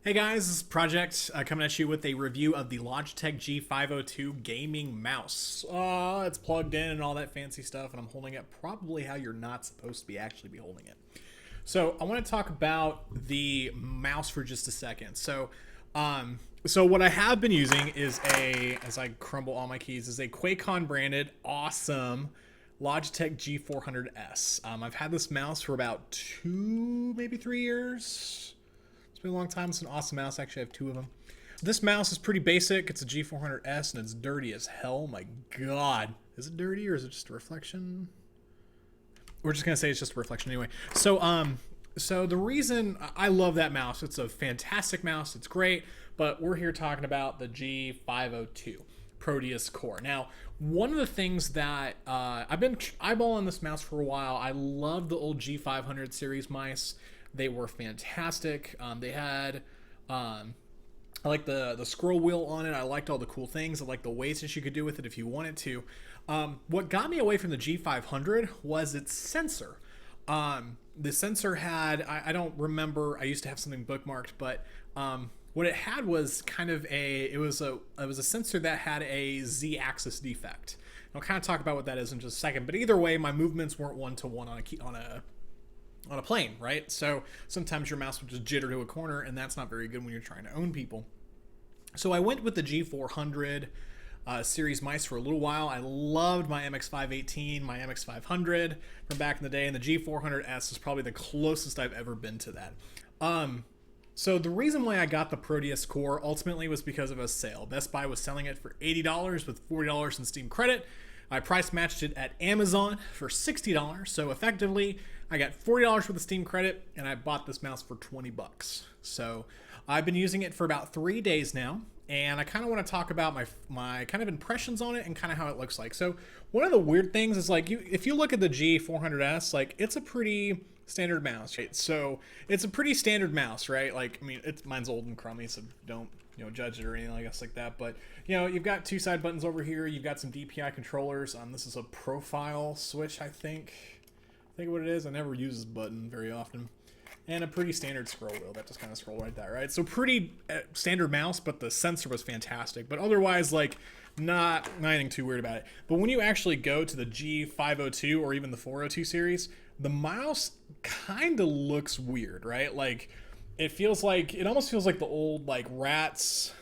Hey guys, this is Project coming at you with a review of the Logitech G502 gaming mouse. It's plugged in and all that fancy stuff, and I'm holding it probably how you're not supposed to be actually be holding it. So I want to talk about the mouse for just a second. So what I have been using is as I crumble all my keys, is a QuakeCon branded awesome Logitech G400S. I've had this mouse for about 2, maybe 3 years. It's been a long time. It's an awesome mouse. Actually, I have 2 of them. This mouse is pretty basic. It's a G400S and it's dirty as hell. My God. Is it dirty or is it just a reflection? We're just going to say it's just a reflection anyway. So the reason I love that mouse, it's a fantastic mouse. It's great. But we're here talking about the G502 Proteus core. Now, one of the things that I've been eyeballing this mouse for a while. I love the old G500 series mice. They were fantastic. They had, I like the scroll wheel on it. I liked all the cool things. I liked the weights that you could do with it if you wanted to. What got me away from the G500 was its sensor. The sensor had, I don't remember, I used to have something bookmarked, but what it had was kind of it was a sensor that had a Z-axis defect. I'll kind of talk about what that is in just a second. But either way, my movements weren't one-to-one on a plane, right? So sometimes your mouse would just jitter to a corner, and that's not very good when you're trying to own people. So I went with the G400 series mice for a little while. I loved my MX518, my MX500 from back in the day, and the G400S is probably the closest I've ever been to that. So the reason why I got the Proteus core ultimately was because of a sale. Best Buy was selling it for $80 with $40 in Steam credit. I price matched it at Amazon for $60. So effectively, I got $40 worth of Steam credit, and I bought this mouse for 20 bucks. So I've been using it for about 3 days now, and I kind of want to talk about my kind of impressions on it and kind of how it looks like. So one of the weird things is, like, if you look at the G400S, like, it's a pretty standard mouse, right? So it's a pretty standard mouse, right? Like, I mean, mine's old and crummy, so don't judge it or anything like that. But you've got 2 side buttons over here. You've got some DPI controllers. This is a profile switch, I think what it is. I never use this button very often. And a pretty standard scroll wheel that just kind of scroll right there, right? So pretty standard mouse, but the sensor was fantastic. But otherwise, like, not anything too weird about it. But when you actually go to the G502 or even the 402 series, the mouse kind of looks weird, right? Like, it almost feels like the old, like, Rats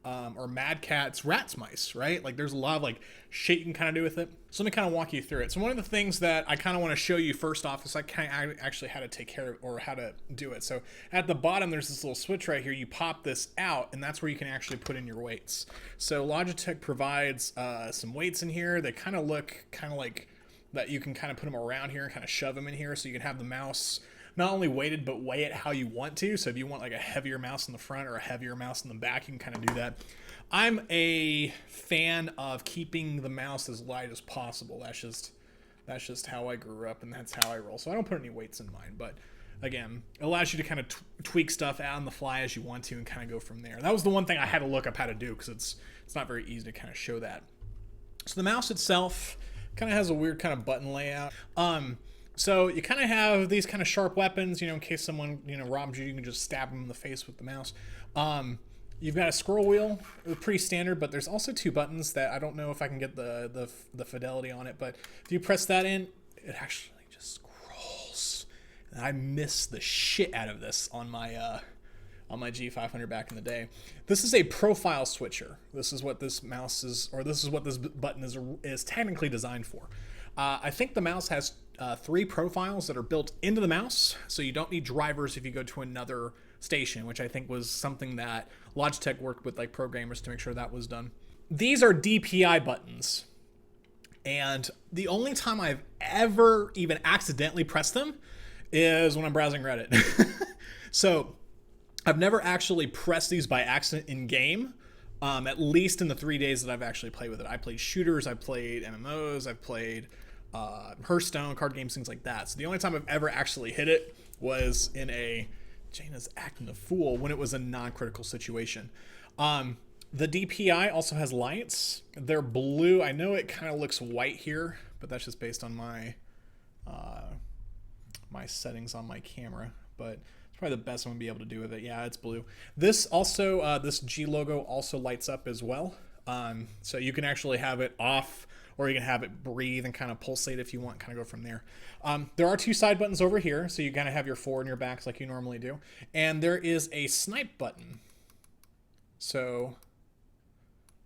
or Mad Catz Rats mice, right? Like, there's a lot of, like, shit you can kind of do with it. So let me kind of walk you through it. So one of the things that I kind of want to show you first off is actually how to take care of, or how to do it. So at the bottom, there's this little switch right here. You pop this out, and that's where you can actually put in your weights. So Logitech provides some weights in here. They kind of look kind of like that. You can kind of put them around here and kind of shove them in here, so you can have the mouse not only weighted, but weigh it how you want to. So if you want, like, a heavier mouse in the front or a heavier mouse in the back, you can kind of do that. I'm a fan of keeping the mouse as light as possible. That's just how I grew up, and that's how I roll. So I don't put any weights in mine, but again, it allows you to kind of tweak stuff out on the fly as you want to and kind of go from there. That was the one thing I had to look up how to do, because it's not very easy to kind of show that. So the mouse itself kind of has a weird kind of button layout. So you kind of have these kind of sharp weapons, in case someone, robs you, you can just stab them in the face with the mouse. You've got a scroll wheel, pretty standard, but there's also 2 buttons that I don't know if I can get the fidelity on it, but if you press that in, it actually just scrolls. And I miss the shit out of this on my G500 back in the day. This is a profile switcher. This is what this mouse is, or this is what this button is technically designed for. I think the mouse has 3 profiles that are built into the mouse, so you don't need drivers if you go to another station, which I think was something that Logitech worked with, like, programmers to make sure that was done. These are DPI buttons, and the only time I've ever even accidentally pressed them is when I'm browsing Reddit. So I've never actually pressed these by accident in game, at least in the 3 days that I've actually played with it. I played shooters, I played MMOs, I've played Hearthstone, card games, things like that. So the only time I've ever actually hit it was in Jaina's acting a fool, when it was a non-critical situation. The DPI also has lights. They're blue. I know it kind of looks white here, but that's just based on my my settings on my camera. But It's probably the best I'm gonna be able to do with it. Yeah, it's blue. This also, this G logo also lights up as well. So you can actually have it off, or you can have it breathe and kind of pulsate if you want, kind of go from there. There are 2 side buttons over here, so you kind of have your forward and your backs like you normally do. And there is a snipe button. So,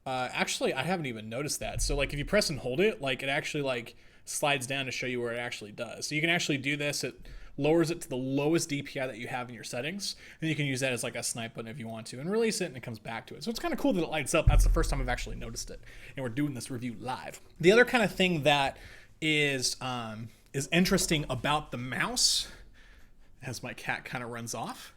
actually, I haven't even noticed that. So, like, if you press and hold it, like, it actually, like, slides down to show you where it actually does. So you can actually do this. It lowers it to the lowest DPI that you have in your settings, and you can use that as like a snipe button if you want to, and release it and it comes back to it. So it's kind of cool that it lights up. That's the first time I've actually noticed it, and we're doing this review live. The other kind of thing that is interesting about the mouse, as my cat kind of runs off.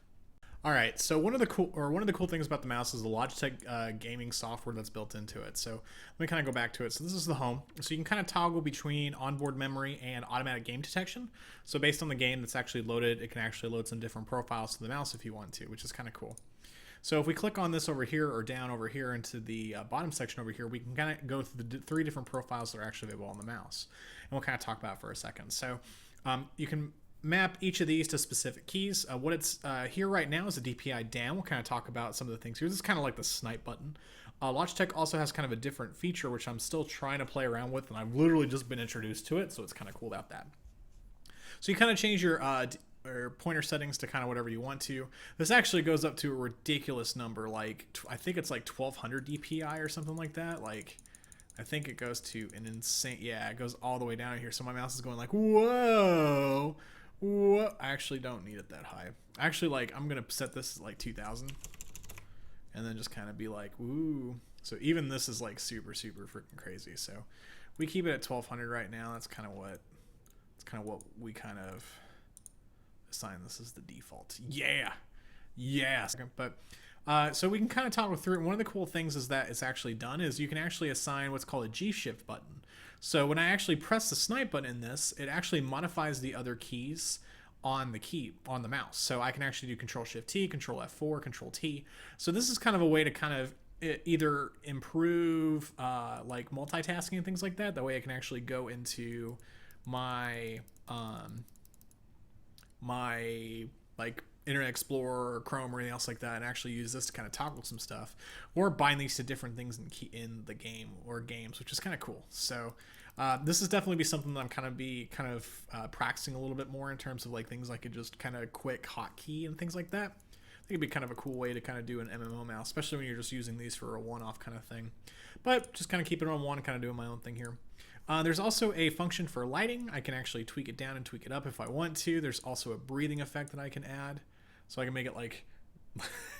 All right, so one of the cool things about the mouse is the Logitech gaming software that's built into it. So let me kind of go back to it. So this is the home. So you can kind of toggle between onboard memory and automatic game detection. So based on the game that's actually loaded, it can actually load some different profiles to the mouse if you want to, which is kind of cool. So if we click on this over here or down over here into the bottom section over here, we can kind of go through the 3 different profiles that are actually available on the mouse. And we'll kind of talk about it for a second. So you can map each of these to specific keys. What it's here right now is a DPI down. We'll kind of talk about some of the things here. This is kind of like the snipe button. Logitech also has kind of a different feature, which I'm still trying to play around with, and I've literally just been introduced to it, so it's kind of cool about that. So you kind of change your pointer settings to kind of whatever you want to. This actually goes up to a ridiculous number, like I think it's like 1200 DPI or something like that. Like I think it goes to an insane, yeah, it goes all the way down here. So my mouse is going like, whoa. I actually don't need it that high. Actually, like, I'm going to set this at like 2000 and then just kind of be like, ooh. So even this is like super, super freaking crazy. So we keep it at 1200 right now. That's kind of what we kind of assign this as the default. Yeah. Yes. But so we can kind of toggle through it. One of the cool things is that it's actually done is you can actually assign what's called a G shift button. So when I actually press the snipe button in this, it actually modifies the other keys on the mouse. So I can actually do Control Shift T, Control F4, Control T. So this is kind of a way to kind of either improve like multitasking and things like that. That way I can actually go into my my like Internet Explorer or Chrome or anything else like that, and actually use this to kind of toggle some stuff, or bind these to different things in the game or games, which is kind of cool. So this is definitely be something that I'm kind of practicing a little bit more in terms of like things like a just kind of quick hotkey and things like that. I think it'd be kind of a cool way to kind of do an MMO mouse, especially when you're just using these for a one-off kind of thing. But just kind of keep it on one and kind of doing my own thing here. There's also a function for lighting. I can actually tweak it down and tweak it up if I want to. There's also a breathing effect that I can add. So I can make it like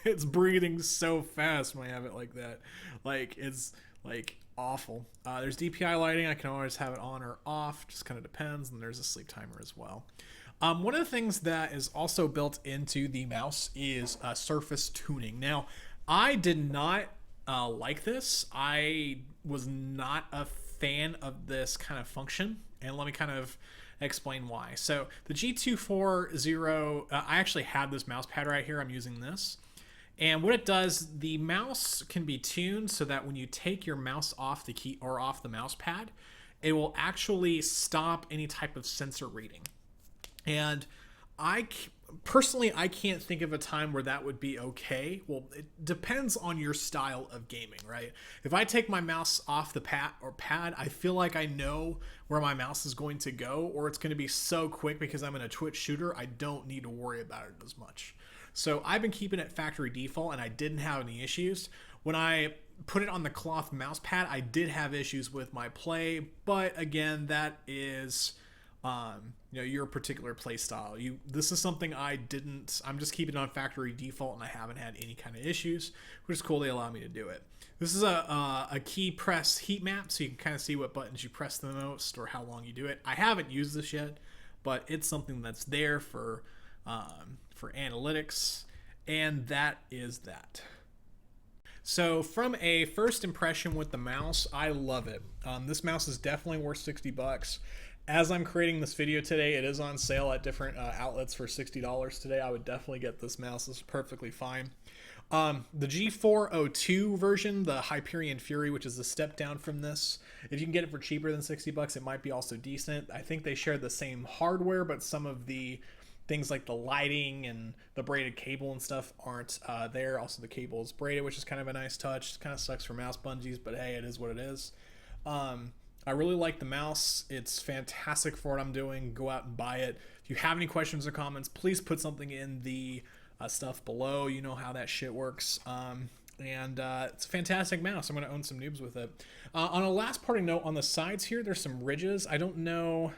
it's breathing so fast when I have it like that. Like it's like awful. There's DPI lighting. I can always have it on or off. Just kind of depends. And there's a sleep timer as well. One of the things that is also built into the mouse is surface tuning. Now, I did not like this. I was not a fan of this kind of function. And let me kind of explain why. So the G502, I actually have this mouse pad right here. I'm using this. And what it does, the mouse can be tuned so that when you take your mouse off the key or off the mouse pad, it will actually stop any type of sensor reading. And personally, I can't think of a time where that would be okay. Well, it depends on your style of gaming, right? If I take my mouse off the pad, I feel like I know where my mouse is going to go, or it's going to be so quick because I'm in a Twitch shooter, I don't need to worry about it as much. So I've been keeping it factory default, and I didn't have any issues. When I put it on the cloth mouse pad, I did have issues with my play, but again, that is your particular play style. This is something I'm just keeping it on factory default, and I haven't had any kind of issues, which is cool. They allow me to do it. This is a key press heat map, so you can kind of see what buttons you press the most or how long you do it. I haven't used this yet, but it's something that's there for analytics, and that is that. So from a first impression with the mouse, I love it. This mouse is definitely worth $60. As I'm creating this video today, it is on sale at different outlets for $60 today. I would definitely get this mouse. This is perfectly fine. The G402 version, the Hyperion Fury, which is a step down from this, if you can get it for cheaper than $60, it might be also decent. I think they share the same hardware, but some of the things like the lighting and the braided cable and stuff aren't there. Also, the cable is braided, which is kind of a nice touch. Kind of sucks for mouse bungees, but hey, it is what it is. I really like the mouse. It's fantastic for what I'm doing. Go out and buy it. If you have any questions or comments, please put something in the stuff below. You know how that shit works. And it's a fantastic mouse. I'm going to own some noobs with it. On a last parting note, on the sides here, there's some ridges. I don't know.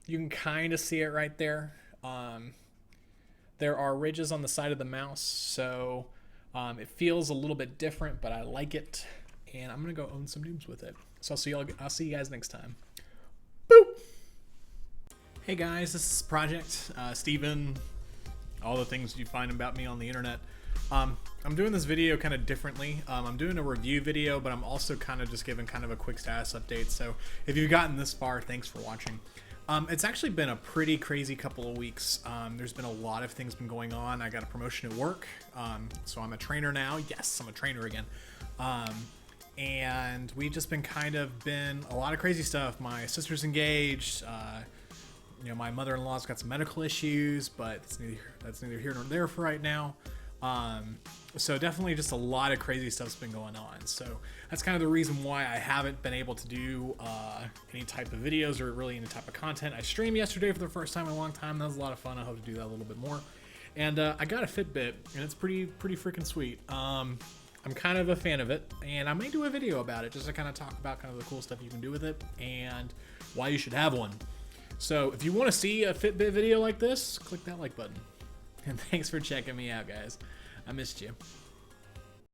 You can kind of see it right there. There are ridges on the side of the mouse, so it feels a little bit different, but I like it. And I'm going to go own some noobs with it. So I'll see you guys next time. Boop! Hey guys, this is Project Steven. All the things you find about me on the internet. I'm doing this video kind of differently. I'm doing a review video, but I'm also kind of just giving kind of a quick status update. So if you've gotten this far, thanks for watching. It's actually been a pretty crazy couple of weeks. There's been a lot of things been going on. I got a promotion at work, so I'm a trainer now. Yes, I'm a trainer again. And we've just been a lot of crazy stuff. My sister's engaged. You know, my mother-in-law's got some medical issues, but that's neither here nor there for right now. So definitely just a lot of crazy stuff's been going on. So that's kind of the reason why I haven't been able to do any type of videos or really any type of content. I streamed yesterday for the first time in a long time. That was a lot of fun. I hope to do that a little bit more. And I got a Fitbit, and it's pretty freaking sweet. I'm kind of a fan of it, and I may do a video about it just to kind of talk about kind of the cool stuff you can do with it and why you should have one. So if you want to see a Fitbit video like this, click that like button. And thanks for checking me out, guys. I missed you.